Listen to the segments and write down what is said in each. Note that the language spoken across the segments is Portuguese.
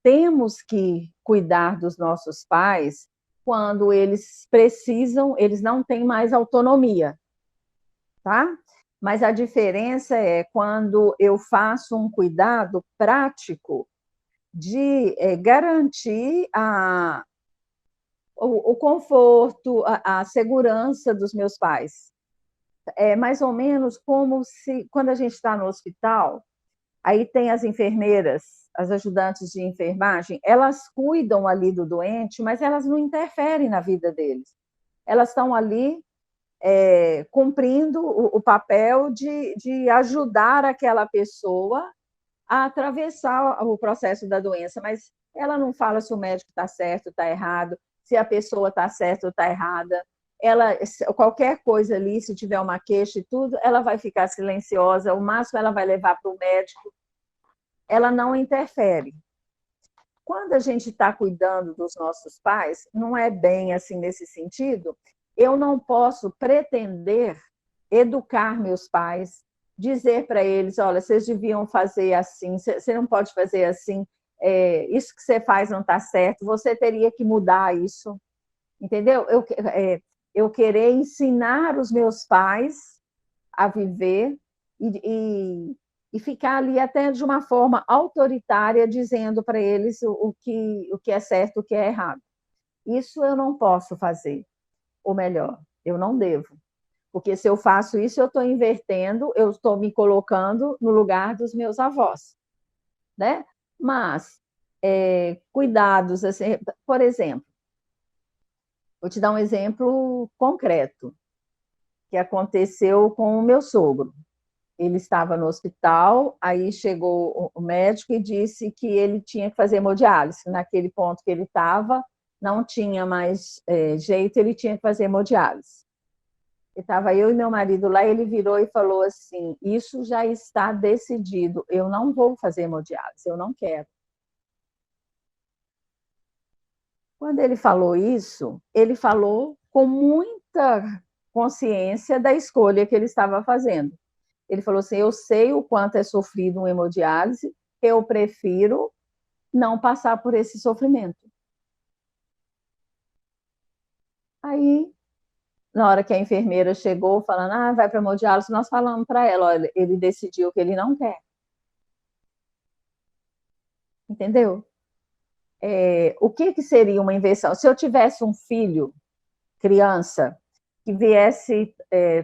temos que cuidar dos nossos pais quando eles precisam, eles não têm mais autonomia, tá? Mas a diferença é quando eu faço um cuidado prático de garantir o conforto, a segurança dos meus pais. É mais ou menos como se, quando a gente está no hospital, aí tem as enfermeiras, as ajudantes de enfermagem, elas cuidam ali do doente, mas elas não interferem na vida deles. Elas estão ali cumprindo o papel de ajudar aquela pessoa a atravessar o processo da doença, mas ela não fala se o médico está certo, está errado, se a pessoa está certa ou está errada. Ela, qualquer coisa ali, se tiver uma queixa e tudo, ela vai ficar silenciosa, o máximo ela vai levar para o médico, ela não interfere. Quando a gente está cuidando dos nossos pais, não é bem assim nesse sentido, eu não posso pretender educar meus pais, dizer para eles, olha, vocês deviam fazer assim, você não pode fazer assim, isso que você faz não está certo, você teria que mudar isso, entendeu? Eu querer ensinar os meus pais a viver e ficar ali até de uma forma autoritária, dizendo para eles o que é certo, o que é errado. Isso eu não posso fazer, ou melhor, eu não devo. Porque se eu faço isso, eu estou invertendo, eu estou me colocando no lugar dos meus avós, né? Mas, cuidados, assim, por exemplo, vou te dar um exemplo concreto, que aconteceu com o meu sogro. Ele estava no hospital, aí chegou o médico e disse que ele tinha que fazer hemodiálise. Naquele ponto que ele estava, não tinha mais jeito, ele tinha que fazer hemodiálise. Estava eu e meu marido lá, ele virou e falou assim, isso já está decidido, eu não vou fazer hemodiálise, eu não quero. Quando ele falou isso, ele falou com muita consciência da escolha que ele estava fazendo. Ele falou assim, eu sei o quanto é sofrido uma hemodiálise, eu prefiro não passar por esse sofrimento. Aí, na hora que a enfermeira chegou falando, vai para a hemodiálise, nós falamos para ela, olha, ele decidiu que ele não quer. Entendeu? O que seria uma inversão? Se eu tivesse um filho, criança, que viesse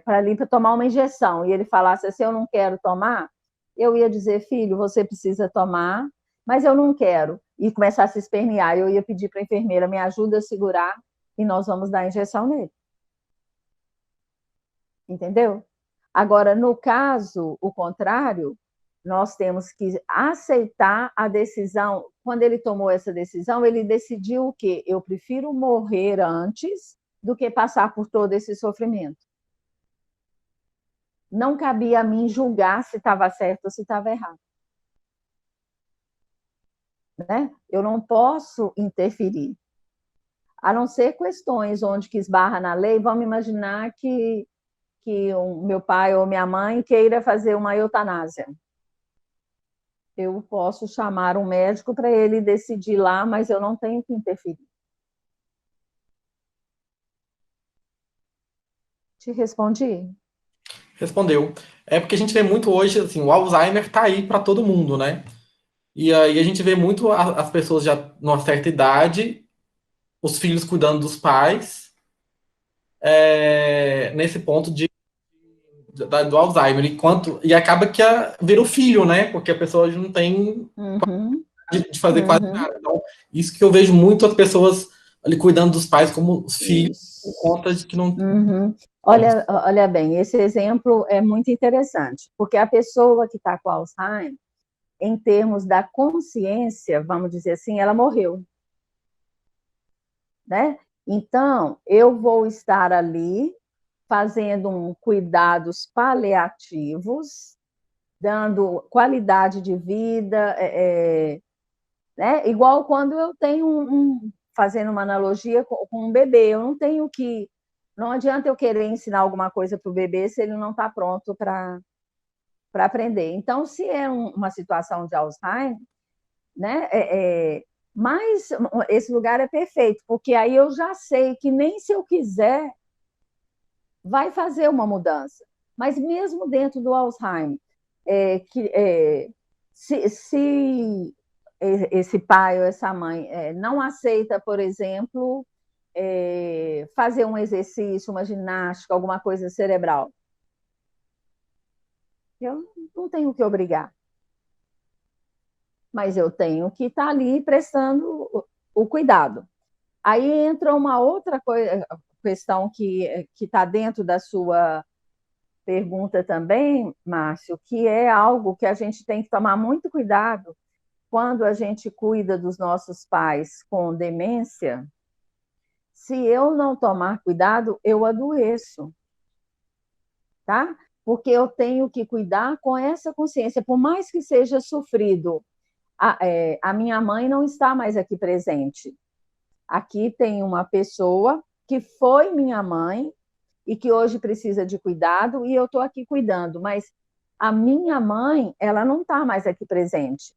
para ali para tomar uma injeção e ele falasse assim, eu não quero tomar, eu ia dizer, filho, você precisa tomar, mas eu não quero. E começasse a espernear, eu ia pedir para a enfermeira, me ajuda a segurar e nós vamos dar a injeção nele. Entendeu? Agora, no caso, o contrário, nós temos que aceitar a decisão. Quando ele tomou essa decisão, ele decidiu o quê? Eu prefiro morrer antes do que passar por todo esse sofrimento. Não cabia a mim julgar se estava certo ou se estava errado. Né? Eu não posso interferir. A não ser questões onde que esbarra na lei, vamos imaginar que o meu pai ou minha mãe queira fazer uma eutanásia. Eu posso chamar um médico para ele decidir lá, mas eu não tenho que interferir. Te respondi? Respondeu. É porque a gente vê muito hoje, assim, o Alzheimer tá aí para todo mundo, né? E aí a gente vê muito as pessoas já numa certa idade, os filhos cuidando dos pais, nesse ponto do Alzheimer, e acaba que vira o filho, né? Porque a pessoa não tem Uhum, de fazer quase uhum, nada. Então, isso que eu vejo muito as pessoas ali cuidando dos pais como os filhos, por isso. conta de que não. Uhum. Como, Olha bem, esse exemplo é muito interessante, porque a pessoa que está com Alzheimer, em termos da consciência, vamos dizer assim, ela morreu, né? Então, eu vou estar ali fazendo cuidados paliativos, dando qualidade de vida, né? Igual quando eu tenho fazendo uma analogia com um bebê, eu não tenho que, não adianta eu querer ensinar alguma coisa para o bebê se ele não está pronto para aprender. Então, se é uma situação de Alzheimer, né? Mas esse lugar é perfeito, porque aí eu já sei que nem se eu quiser vai fazer uma mudança. Mas mesmo dentro do Alzheimer, se esse pai ou essa mãe não aceita, por exemplo, fazer um exercício, uma ginástica, alguma coisa cerebral, eu não tenho que obrigar, mas eu tenho que estar ali prestando o cuidado. Aí entra uma outra questão que está dentro da sua pergunta também, Márcio, que é algo que a gente tem que tomar muito cuidado quando a gente cuida dos nossos pais com demência. Se eu não tomar cuidado, eu adoeço, tá? Porque eu tenho que cuidar com essa consciência, por mais que seja sofrido. A minha mãe não está mais aqui presente. Aqui tem uma pessoa que foi minha mãe e que hoje precisa de cuidado, e eu estou aqui cuidando, mas a minha mãe, ela não está mais aqui presente,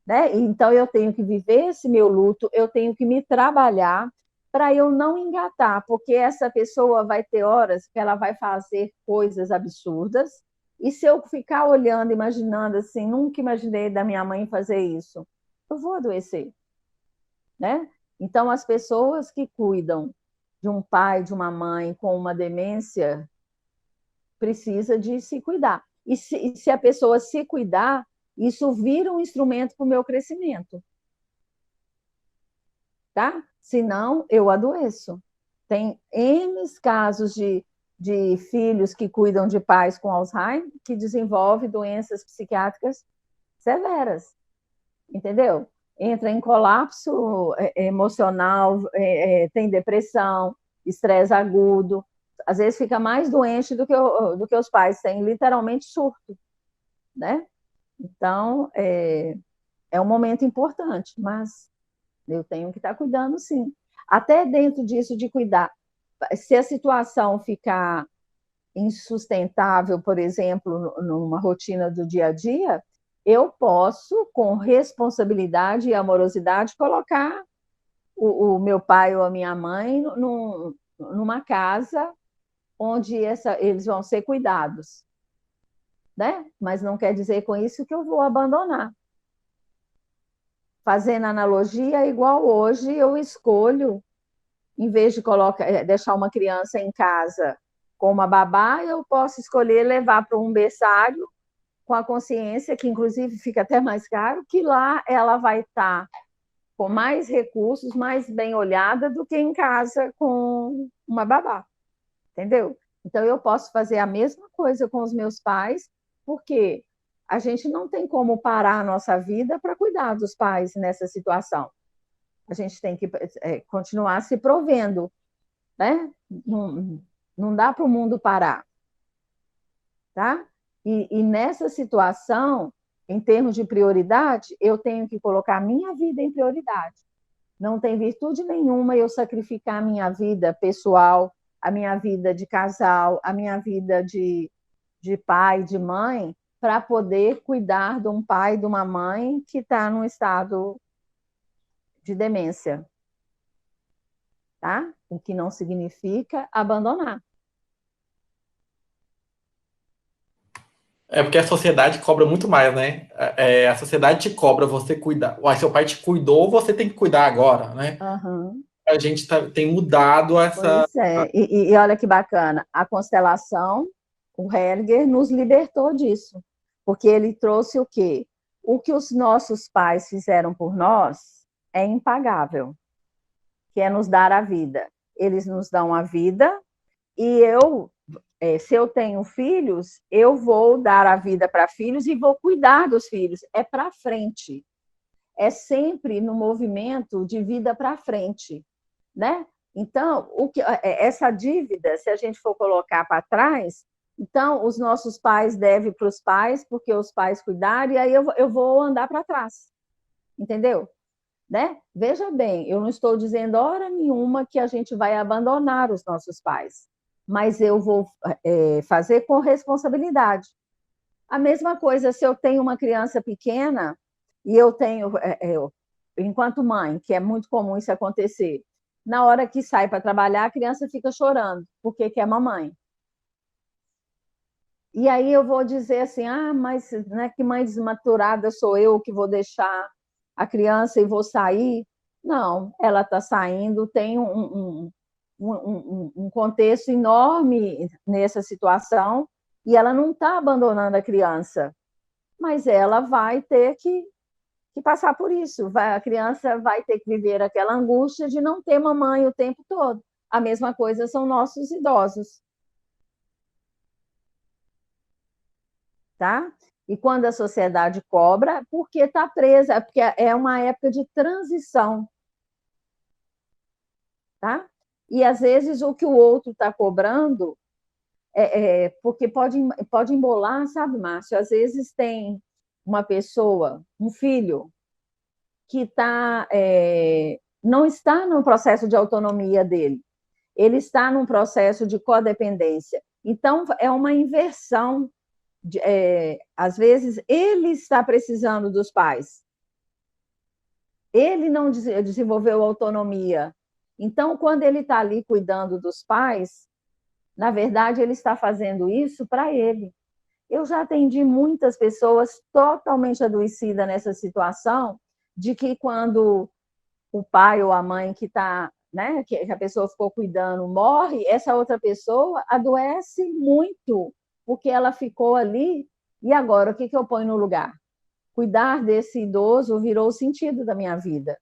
né? Então eu tenho que viver esse meu luto, eu tenho que me trabalhar para eu não engatar, porque essa pessoa vai ter horas que ela vai fazer coisas absurdas, e se eu ficar olhando, imaginando assim, nunca imaginei da minha mãe fazer isso, eu vou adoecer, né? Então, as pessoas que cuidam de um pai, de uma mãe com uma demência, precisa de se cuidar. E se a pessoa se cuidar, isso vira um instrumento para o meu crescimento, tá? Senão, eu adoeço. Tem N casos de filhos que cuidam de pais com Alzheimer que desenvolvem doenças psiquiátricas severas, entendeu? Entra em colapso emocional, tem depressão, estresse agudo, às vezes fica mais doente do que os pais, tem literalmente surto, né? Então, é um momento importante, mas eu tenho que estar cuidando, sim. Até dentro disso de cuidar, se a situação ficar insustentável, por exemplo, numa rotina do dia a dia, eu posso, com responsabilidade e amorosidade, colocar o meu pai ou a minha mãe numa casa onde eles vão ser cuidados, né? Mas não quer dizer com isso que eu vou abandonar. Fazendo analogia, igual hoje eu escolho, em vez de deixar uma criança em casa com uma babá, eu posso escolher levar para um berçário com a consciência, que inclusive fica até mais caro, que lá ela vai estar com mais recursos, mais bem olhada do que em casa com uma babá, entendeu? Então, eu posso fazer a mesma coisa com os meus pais, porque a gente não tem como parar a nossa vida para cuidar dos pais nessa situação. A gente tem que continuar se provendo, né? Não dá para o mundo parar, tá? E nessa situação, em termos de prioridade, eu tenho que colocar a minha vida em prioridade. Não tem virtude nenhuma eu sacrificar a minha vida pessoal, a minha vida de casal, a minha vida de pai, de mãe, para poder cuidar de um pai, de uma mãe que está num estado de demência, tá? O que não significa abandonar. É porque a sociedade cobra muito mais, né? A sociedade te cobra você cuidar. Uai, seu pai te cuidou, você tem que cuidar agora, né? Uhum. A gente tem mudado essa. Pois é, e olha que bacana, a constelação, o Hellinger nos libertou disso, porque ele trouxe o quê? O que os nossos pais fizeram por nós é impagável, que é nos dar a vida. Eles nos dão a vida e se eu tenho filhos, eu vou dar a vida para filhos e vou cuidar dos filhos. É para frente. É sempre no movimento de vida para frente, né? Então, essa dívida, se a gente for colocar para trás, então os nossos pais devem para os pais, porque os pais cuidaram, e aí eu vou andar para trás, entendeu? Né? Veja bem, eu não estou dizendo hora nenhuma que a gente vai abandonar os nossos pais, mas eu vou fazer com responsabilidade. A mesma coisa se eu tenho uma criança pequena, E eu tenho, enquanto mãe, que é muito comum isso acontecer, na hora que sai para trabalhar, a criança fica chorando, porque quer mamãe. E aí eu vou dizer assim, mas né, que mãe desmaturada sou eu que vou deixar a criança e vou sair? Não, ela está saindo, tem um contexto enorme nessa situação, e ela não está abandonando a criança, mas ela vai ter que passar por isso. A criança vai ter que viver aquela angústia de não ter mamãe o tempo todo. A mesma coisa são nossos idosos. Tá? E quando a sociedade cobra, porque está presa, porque é uma época de transição. Tá? E às vezes o que o outro está cobrando, porque pode embolar, sabe, Márcio? Às vezes tem uma pessoa, um filho, que não está no processo de autonomia dele, ele está num processo de codependência. Então, é uma inversão. Às vezes, ele está precisando dos pais. Ele não desenvolveu autonomia. Então, quando ele está ali cuidando dos pais, na verdade, ele está fazendo isso para ele. Eu já atendi muitas pessoas totalmente adoecidas nessa situação, de que quando o pai ou a mãe que está, né, que a pessoa ficou cuidando, morre, essa outra pessoa adoece muito, porque ela ficou ali, e agora o que eu ponho no lugar? Cuidar desse idoso virou o sentido da minha vida.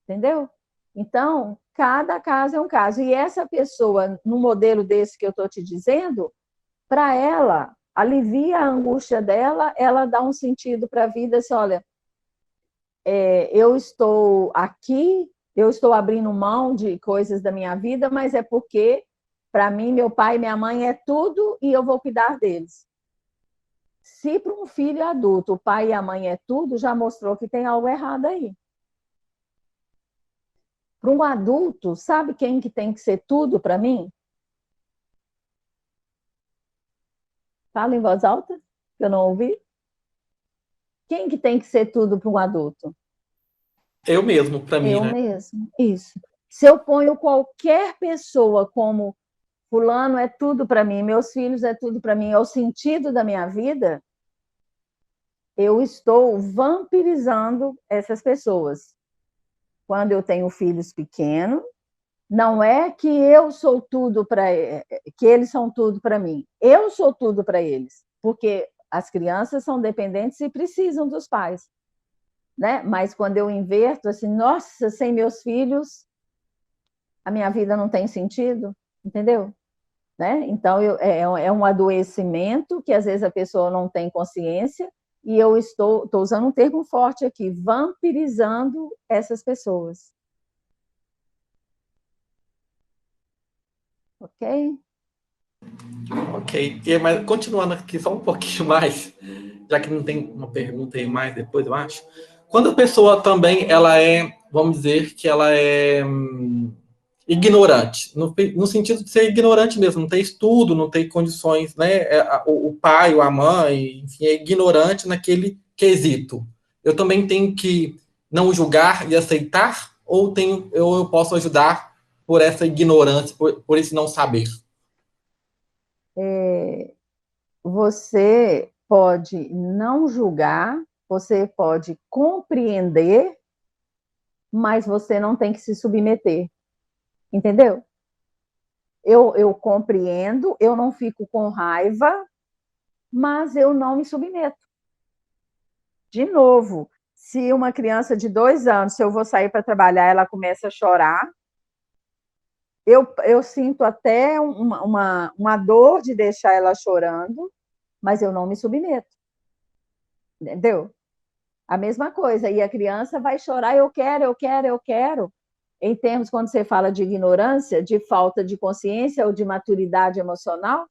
Entendeu? Então, cada caso é um caso. E essa pessoa, no modelo desse que eu estou te dizendo, para ela, alivia a angústia dela, ela dá um sentido para a vida, assim, olha, eu estou aqui, eu estou abrindo mão de coisas da minha vida, mas é porque, para mim, meu pai e minha mãe é tudo e eu vou cuidar deles. Se para um filho adulto o pai e a mãe é tudo, já mostrou que tem algo errado aí. Para um adulto, sabe quem que tem que ser tudo para mim? Fala em voz alta, que eu não ouvi. Quem que tem que ser tudo para um adulto? Eu mesmo, para mim, Eu né? mesmo, isso. Se eu ponho qualquer pessoa como fulano é tudo para mim, meus filhos é tudo para mim, é o sentido da minha vida, eu estou vampirizando essas pessoas. Quando eu tenho filhos pequenos, não é que eu sou tudo para que eles são tudo para mim. Eu sou tudo para eles, porque as crianças são dependentes e precisam dos pais, né? Mas quando eu inverto assim, nossa, sem meus filhos, a minha vida não tem sentido, entendeu? Né? Então, é um adoecimento que às vezes a pessoa não tem consciência, e eu estou usando um termo forte aqui, vampirizando essas pessoas. Ok? Ok. Mas continuando aqui só um pouquinho mais, já que não tem uma pergunta aí mais depois, eu acho. Quando a pessoa também, ela vamos dizer que ela é ignorante, no sentido de ser ignorante mesmo, não tem estudo, não tem condições, né? O pai ou a mãe, enfim, é ignorante naquele quesito. Eu também tenho que não julgar e aceitar, ou eu posso ajudar por essa ignorância, por esse não saber? Você pode não julgar, você pode compreender, mas você não tem que se submeter. Entendeu? Eu compreendo, eu não fico com raiva, mas eu não me submeto. De novo, se uma criança de 2 anos, se eu vou sair para trabalhar, ela começa a chorar, eu sinto até uma dor de deixar ela chorando, mas eu não me submeto. Entendeu? A mesma coisa. E a criança vai chorar, eu quero, eu quero, eu quero. Em termos, quando você fala de ignorância, de falta de consciência ou de maturidade emocional,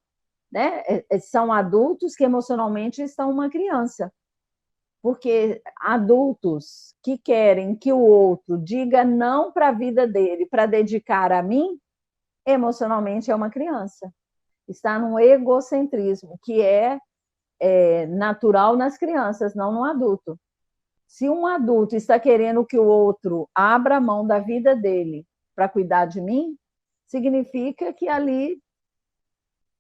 né? São adultos que emocionalmente estão uma criança. Porque adultos que querem que o outro diga não para a vida dele, para dedicar a mim, emocionalmente é uma criança. Está num egocentrismo, que é natural nas crianças, não no adulto. Se um adulto está querendo que o outro abra a mão da vida dele para cuidar de mim, significa que ali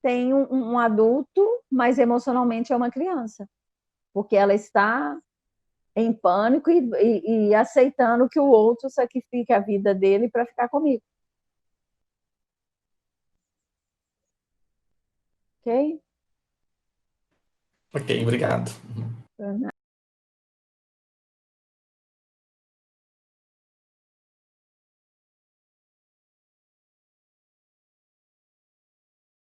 tem um adulto, mas emocionalmente é uma criança, porque ela está em pânico e aceitando que o outro sacrifique a vida dele para ficar comigo. Ok? Ok, obrigado.